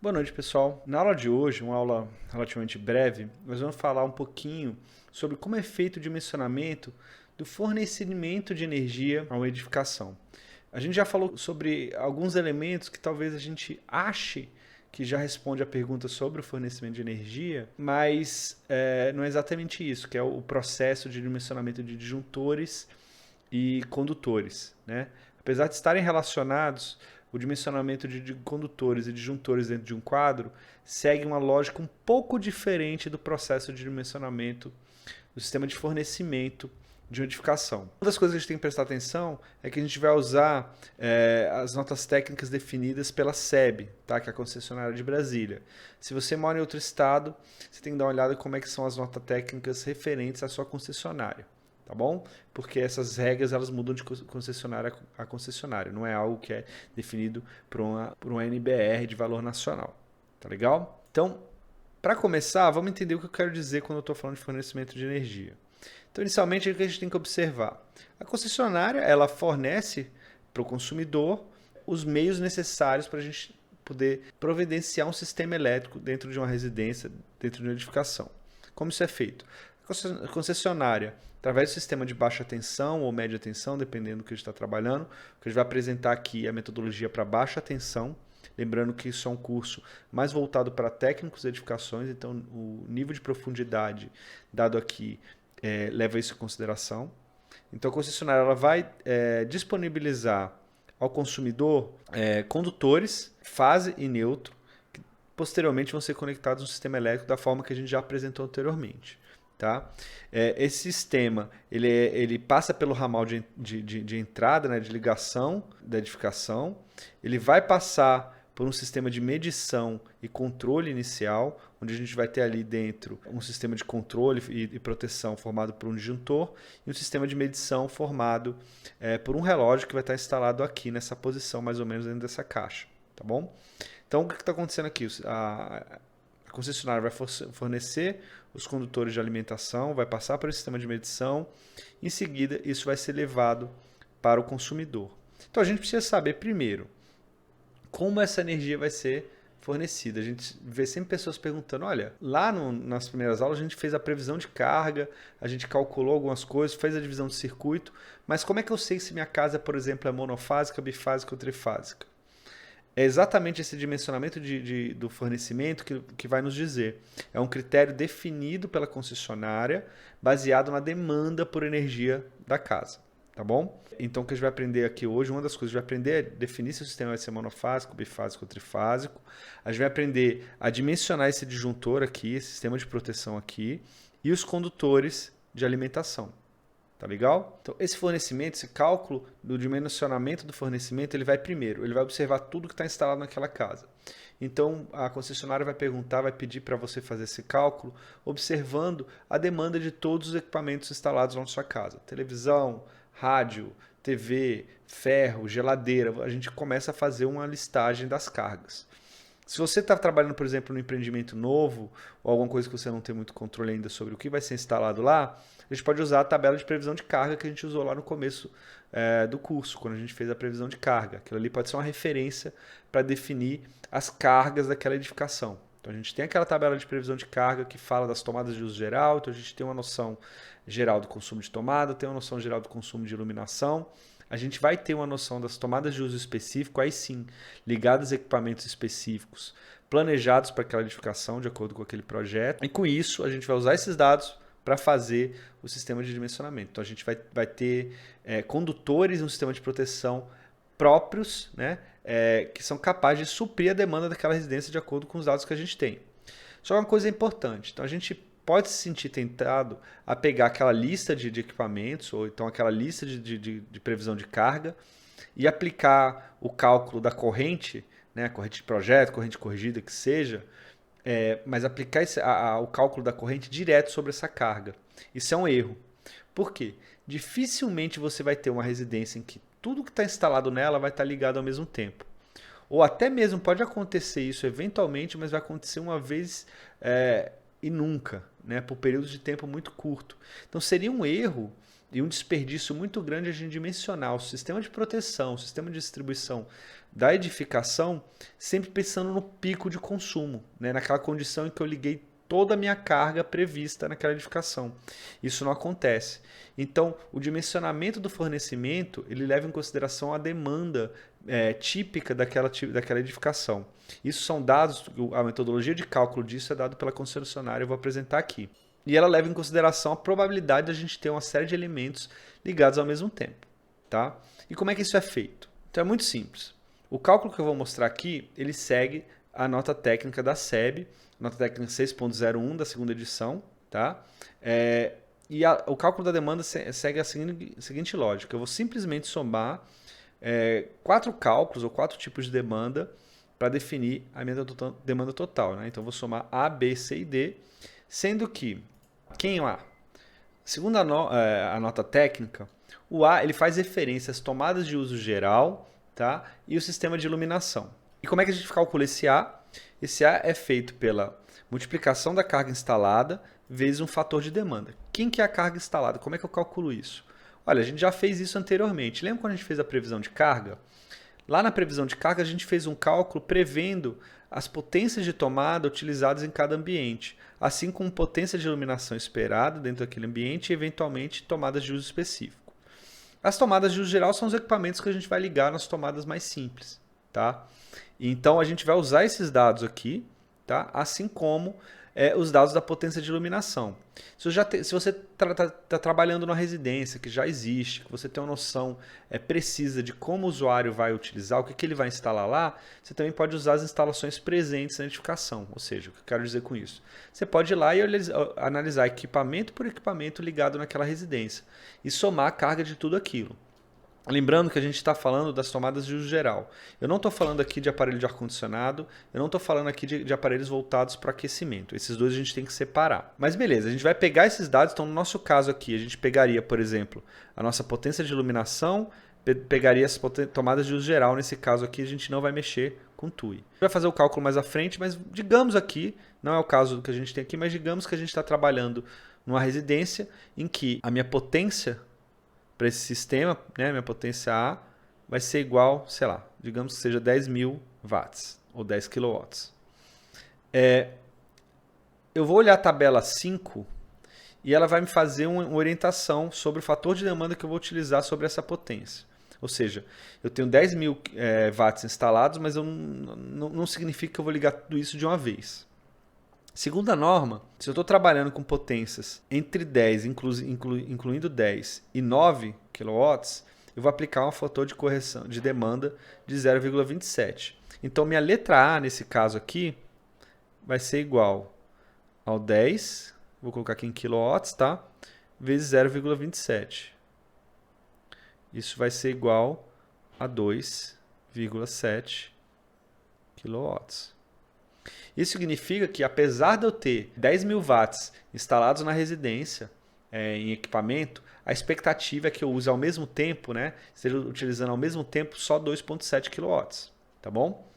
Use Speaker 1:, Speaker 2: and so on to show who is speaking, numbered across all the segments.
Speaker 1: Boa noite, pessoal. Na aula de hoje, uma aula relativamente breve, nós vamos falar um pouquinho sobre como é feito o dimensionamento do fornecimento de energia a uma edificação. A gente já falou sobre alguns elementos que talvez a gente ache que já responde a pergunta sobre o fornecimento de energia, mas não é exatamente isso, que é o processo de dimensionamento de disjuntores e condutores, né? Apesar de estarem relacionados, o dimensionamento de condutores e disjuntores dentro de um quadro segue uma lógica um pouco diferente do processo de dimensionamento do sistema de fornecimento de uma edificação. Uma das coisas que a gente tem que prestar atenção é que a gente vai usar as notas técnicas definidas pela SEB, tá? Que é a concessionária de Brasília. Se você mora em outro estado, você tem que dar uma olhada como é que são as notas técnicas referentes à sua concessionária. Tá bom? Porque essas regras elas mudam de concessionária a concessionária, não é algo que é definido por uma NBR de valor nacional. Tá legal? Então, para começar, vamos entender o que eu quero dizer quando eu estou falando de fornecimento de energia. Então, inicialmente, o que a gente tem que observar? A concessionária ela fornece para o consumidor os meios necessários para a gente poder providenciar um sistema elétrico dentro de uma residência, dentro de uma edificação. Como isso é feito? A concessionária, através do sistema de baixa tensão ou média tensão, dependendo do que a gente está trabalhando, o que a gente vai apresentar aqui é a metodologia para baixa tensão. Lembrando que isso é um curso mais voltado para técnicos de edificações, então o nível de profundidade dado aqui leva isso em consideração. Então a concessionária ela vai disponibilizar ao consumidor condutores, fase e neutro, que posteriormente vão ser conectados no sistema elétrico da forma que a gente já apresentou anteriormente. Tá? Esse sistema ele passa pelo ramal de entrada, né, de ligação da edificação, ele vai passar por um sistema de medição e controle inicial, onde a gente vai ter ali dentro um sistema de controle e proteção formado por um disjuntor e um sistema de medição formado por um relógio que vai estar instalado aqui nessa posição, mais ou menos dentro dessa caixa. Tá bom? Então, o que está acontecendo aqui? A concessionária vai fornecer os condutores de alimentação, vai passar para o sistema de medição, em seguida isso vai ser levado para o consumidor. Então a gente precisa saber primeiro como essa energia vai ser fornecida. A gente vê sempre pessoas perguntando, olha, lá nas primeiras aulas a gente fez a previsão de carga, a gente calculou algumas coisas, fez a divisão de circuito, mas como é que eu sei se minha casa, por exemplo, é monofásica, bifásica ou trifásica? É exatamente esse dimensionamento do fornecimento que vai nos dizer. É um critério definido pela concessionária, baseado na demanda por energia da casa. Tá bom? Então, o que a gente vai aprender aqui hoje, uma das coisas que a gente vai aprender é definir se o sistema vai ser monofásico, bifásico ou trifásico. A gente vai aprender a dimensionar esse disjuntor aqui, esse sistema de proteção aqui, e os condutores de alimentação. Tá legal? Então, esse fornecimento, esse cálculo do dimensionamento do fornecimento, ele vai primeiro, ele vai observar tudo que está instalado naquela casa. Então, a concessionária vai perguntar, vai pedir para você fazer esse cálculo, observando a demanda de todos os equipamentos instalados na sua casa. Televisão, rádio, TV, ferro, geladeira. A gente começa a fazer uma listagem das cargas. Se você está trabalhando, por exemplo, num empreendimento novo, ou alguma coisa que você não tem muito controle ainda sobre o que vai ser instalado lá, a gente pode usar a tabela de previsão de carga que a gente usou lá no começo do curso, quando a gente fez a previsão de carga. Aquilo ali pode ser uma referência para definir as cargas daquela edificação. Então a gente tem aquela tabela de previsão de carga que fala das tomadas de uso geral, então a gente tem uma noção geral do consumo de tomada, tem uma noção geral do consumo de iluminação. A gente vai ter uma noção das tomadas de uso específico, aí sim, ligadas a equipamentos específicos, planejados para aquela edificação, de acordo com aquele projeto. E com isso, a gente vai usar esses dados para fazer o sistema de dimensionamento. Então, a gente vai ter condutores no sistema de proteção próprios, né, que são capazes de suprir a demanda daquela residência de acordo com os dados que a gente tem. Só que uma coisa importante, então a gente pode se sentir tentado a pegar aquela lista de equipamentos ou então aquela lista de previsão de carga e aplicar o cálculo da corrente, né, corrente de projeto, corrente corrigida, que seja, mas aplicar o cálculo da corrente direto sobre essa carga. Isso é um erro. Por quê? Dificilmente você vai ter uma residência em que tudo que está instalado nela vai estar ligado ao mesmo tempo. Ou até mesmo pode acontecer isso eventualmente, mas vai acontecer uma vez e nunca, né, por períodos de tempo muito curto. Então seria um erro e um desperdício muito grande a gente dimensionar o sistema de proteção, o sistema de distribuição da edificação, sempre pensando no pico de consumo, né? Naquela condição em que eu liguei toda a minha carga prevista naquela edificação. Isso não acontece. Então, o dimensionamento do fornecimento, ele leva em consideração a demanda típica daquela edificação. Isso são dados, a metodologia de cálculo disso é dado pela concessionária, eu vou apresentar aqui. E ela leva em consideração a probabilidade de a gente ter uma série de elementos ligados ao mesmo tempo. Tá? E como é que isso é feito? Então é muito simples. O cálculo que eu vou mostrar aqui, ele segue a nota técnica da SEB, nota técnica 6.01 da segunda edição, tá? O cálculo da demanda segue a seguinte lógica. Eu vou simplesmente somar 4 cálculos ou 4 tipos de demanda para definir a minha demanda total, né? Então eu vou somar A, B, C e D, sendo que quem é o A? Segundo a nota técnica, o A ele faz referência às tomadas de uso geral, tá? E o sistema de iluminação. E como é que a gente calcula esse A? Esse A é feito pela multiplicação da carga instalada vezes um fator de demanda. Quem que é a carga instalada? Como é que eu calculo isso? Olha, a gente já fez isso anteriormente. Lembra quando a gente fez a previsão de carga? Lá na previsão de carga a gente fez um cálculo prevendo as potências de tomada utilizadas em cada ambiente, assim como potência de iluminação esperada dentro daquele ambiente e, eventualmente, tomadas de uso específico. As tomadas de uso geral são os equipamentos que a gente vai ligar nas tomadas mais simples, tá? Então a gente vai usar esses dados aqui, tá? Assim como os dados da potência de iluminação. Se você está trabalhando numa residência que já existe, que você tem uma noção precisa de como o usuário vai utilizar, o que ele vai instalar lá, você também pode usar as instalações presentes na edificação. Ou seja, o que eu quero dizer com isso? Você pode ir lá e analisar equipamento por equipamento ligado naquela residência e somar a carga de tudo aquilo. Lembrando que a gente está falando das tomadas de uso geral. Eu não estou falando aqui de aparelho de ar-condicionado, eu não estou falando aqui de aparelhos voltados para aquecimento. Esses dois a gente tem que separar. Mas beleza, a gente vai pegar esses dados. Então, no nosso caso aqui, a gente pegaria, por exemplo, a nossa potência de iluminação, pegaria as tomadas de uso geral. Nesse caso aqui, a gente não vai mexer com TUI. A gente vai fazer o cálculo mais à frente, mas digamos aqui, não é o caso do que a gente tem aqui, mas digamos que a gente está trabalhando numa residência em que a minha potência para esse sistema, né, minha potência A, vai ser igual, sei lá, digamos que seja 10.000 watts ou 10 quilowatts. Eu vou olhar a tabela 5 e ela vai me fazer uma orientação sobre o fator de demanda que eu vou utilizar sobre essa potência. Ou seja, eu tenho 10.000 watts instalados, mas não significa que eu vou ligar tudo isso de uma vez. Segundo a norma, se eu estou trabalhando com potências entre 10, incluindo 10 e 9 kW, eu vou aplicar um fator de correção de demanda de 0,27. Então, minha letra A, nesse caso aqui, vai ser igual ao 10, vou colocar aqui em quilowatts, tá? Vezes 0,27. Isso vai ser igual a 2,7 kW. Isso significa que, apesar de eu ter 10.000 watts instalados na residência, em equipamento, a expectativa é que eu use ao mesmo tempo, né, esteja utilizando ao mesmo tempo só 2,7 kW. Tá bom?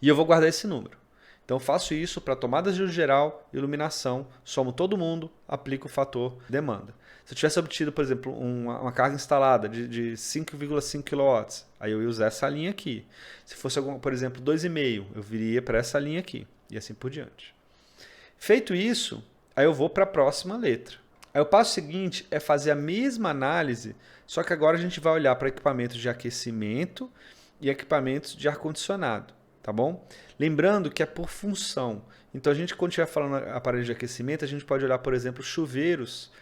Speaker 1: E eu vou guardar esse número. Então, eu faço isso para tomadas de uso geral, iluminação, somo todo mundo, aplico o fator demanda. Se eu tivesse obtido, por exemplo, uma carga instalada de 5,5 kW, aí eu ia usar essa linha aqui. Se fosse, por exemplo, 2,5, eu viria para essa linha aqui, e assim por diante. Feito isso, aí eu vou para a próxima letra. Aí o passo seguinte é fazer a mesma análise, só que agora a gente vai olhar para equipamentos de aquecimento e equipamentos de ar-condicionado. Tá bom? Lembrando que é por função. Então, quando estiver falando aparelho de aquecimento, a gente pode olhar, por exemplo, chuveiros,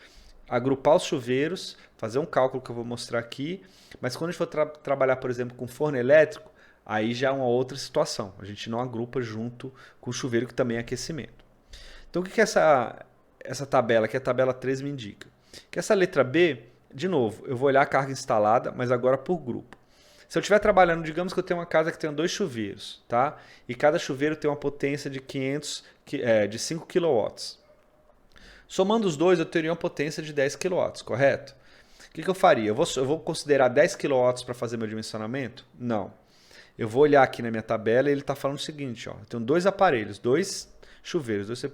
Speaker 1: agrupar os chuveiros, fazer um cálculo que eu vou mostrar aqui, mas quando a gente for trabalhar, por exemplo, com forno elétrico, aí já é uma outra situação. A gente não agrupa junto com o chuveiro, que também é aquecimento. Então, o que essa tabela, que é a tabela 3, me indica? Que essa letra B, de novo, eu vou olhar a carga instalada, mas agora por grupo. Se eu estiver trabalhando, digamos que eu tenho uma casa que tem 2 chuveiros, tá? E cada chuveiro tem uma potência de 5 kW. Somando os dois, eu teria uma potência de 10 kW, correto? O que eu faria? Eu vou considerar 10 kW para fazer meu dimensionamento? Não. Eu vou olhar aqui na minha tabela e ele está falando o seguinte, ó, eu tenho 2 aparelhos, 2 chuveiros, 2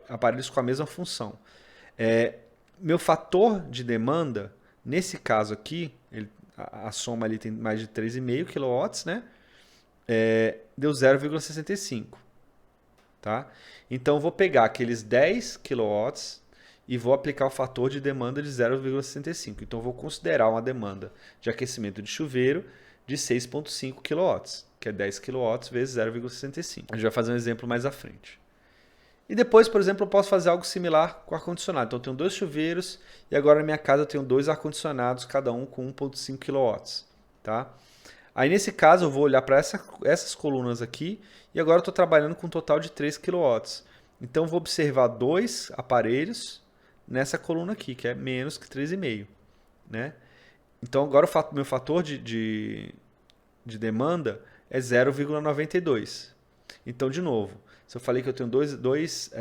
Speaker 1: aparelhos com a mesma função. Meu fator de demanda, nesse caso aqui, a soma ali tem mais de 3,5 kW, né? Deu 0,65. Tá? Então, eu vou pegar aqueles 10 kW e vou aplicar o fator de demanda de 0,65. Então, eu vou considerar uma demanda de aquecimento de chuveiro de 6,5 kW, que é 10 kW vezes 0,65. A gente vai fazer um exemplo mais à frente. E depois, por exemplo, eu posso fazer algo similar com ar-condicionado. Então, eu tenho 2 chuveiros e agora na minha casa eu tenho 2 ar-condicionados, cada um com 1,5 kW. Tá? Aí, nesse caso, eu vou olhar para essas colunas aqui e agora eu estou trabalhando com um total de 3 kW. Então, eu vou observar 2 aparelhos nessa coluna aqui, que é menos que 3,5. Né? Então, agora o meu fator de demanda é 0,92. Então, de novo, se eu falei que eu tenho dois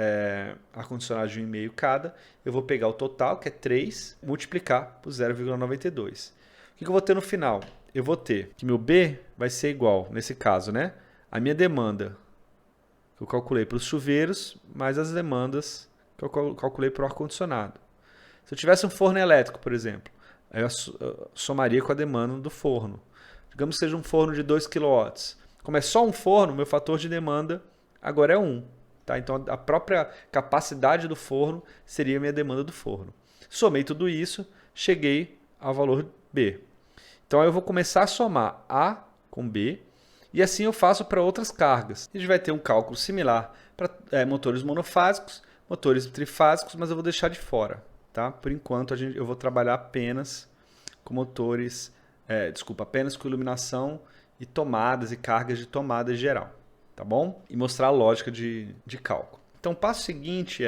Speaker 1: ar-condicionados de 1,5 cada, eu vou pegar o total, que é 3, multiplicar por 0,92. O que eu vou ter no final? Eu vou ter que meu B vai ser igual, nesse caso, né? A minha demanda que eu calculei para os chuveiros, mais as demandas que eu calculei para o ar-condicionado. Se eu tivesse um forno elétrico, por exemplo, aí eu somaria com a demanda do forno. Digamos que seja um forno de 2 kW. Como é só um forno, meu fator de demanda agora é 1. Tá? Então, a própria capacidade do forno seria a minha demanda do forno. Somei tudo isso, cheguei ao valor B. Então, eu vou começar a somar A com B, e assim eu faço para outras cargas. A gente vai ter um cálculo similar para motores monofásicos, motores trifásicos, mas eu vou deixar de fora. Tá? Por enquanto, eu vou trabalhar apenas com motores, apenas com iluminação e tomadas e cargas de tomada em geral. Tá bom? E mostrar a lógica de cálculo. Então, o passo seguinte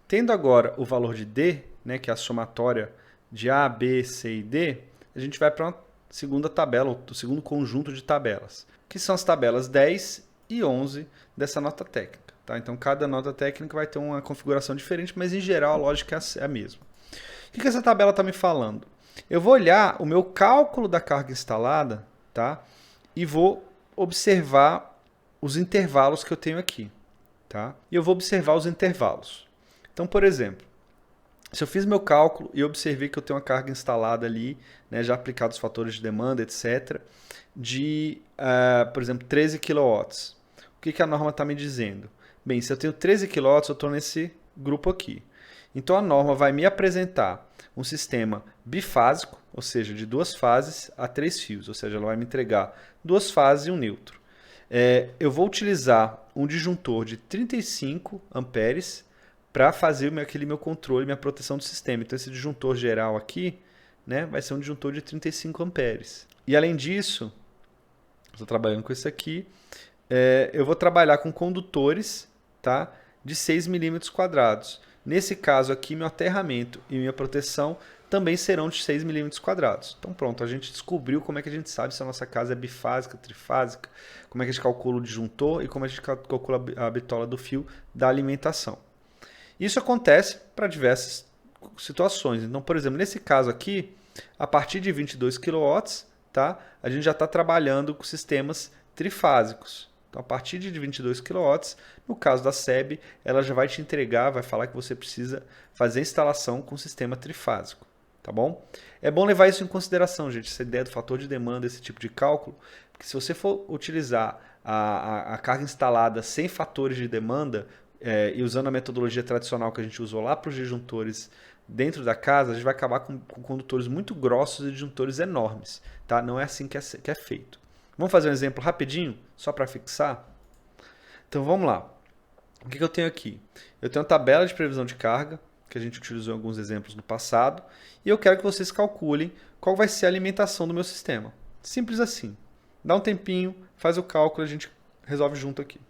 Speaker 1: tendo agora o valor de D, né, que é a somatória de A, B, C e D, a gente vai para uma segunda tabela, o segundo conjunto de tabelas, que são as tabelas 10 e 11 dessa nota técnica. Tá? Então, cada nota técnica vai ter uma configuração diferente, mas em geral a lógica é a mesma. O que essa tabela está me falando? Eu vou olhar o meu cálculo da carga instalada, tá? E vou observar os intervalos que eu tenho aqui. Tá? E eu vou observar os intervalos. Então, por exemplo, se eu fiz meu cálculo e observei que eu tenho uma carga instalada ali, né, já aplicado os fatores de demanda, etc., de, por exemplo, 13 kW. O que a norma está me dizendo? Bem, se eu tenho 13 kW, eu estou nesse grupo aqui. Então, a norma vai me apresentar um sistema bifásico, ou seja, de 2 fases a 3 fios. Ou seja, ela vai me entregar 2 fases e um neutro. Eu vou utilizar um disjuntor de 35 amperes para fazer aquele meu controle, minha proteção do sistema. Então, esse disjuntor geral aqui, né, vai ser um disjuntor de 35 amperes. E, além disso, estou trabalhando com esse aqui, eu vou trabalhar com condutores, tá, de 6 milímetros quadrados. Nesse caso aqui, meu aterramento e minha proteção também serão de 6 milímetros quadrados. Então pronto, a gente descobriu como é que a gente sabe se a nossa casa é bifásica, trifásica, como é que a gente calcula o disjuntor e como a gente calcula a bitola do fio da alimentação. Isso acontece para diversas situações. Então, por exemplo, nesse caso aqui, a partir de 22 kW, tá, a gente já está trabalhando com sistemas trifásicos. Então, a partir de 22 kW, no caso da SEB, ela já vai te entregar, vai falar que você precisa fazer a instalação com sistema trifásico. Tá bom? É bom levar isso em consideração, gente, essa ideia do fator de demanda, esse tipo de cálculo, porque se você for utilizar a carga instalada sem fatores de demanda e usando a metodologia tradicional que a gente usou lá para os disjuntores dentro da casa, a gente vai acabar com condutores muito grossos e disjuntores enormes. Tá? Não é assim que é feito. Vamos fazer um exemplo rapidinho, só para fixar? Então vamos lá. O que eu tenho aqui? Eu tenho uma tabela de previsão de carga, que a gente utilizou em alguns exemplos no passado, e eu quero que vocês calculem qual vai ser a alimentação do meu sistema. Simples assim. Dá um tempinho, faz o cálculo e a gente resolve junto aqui.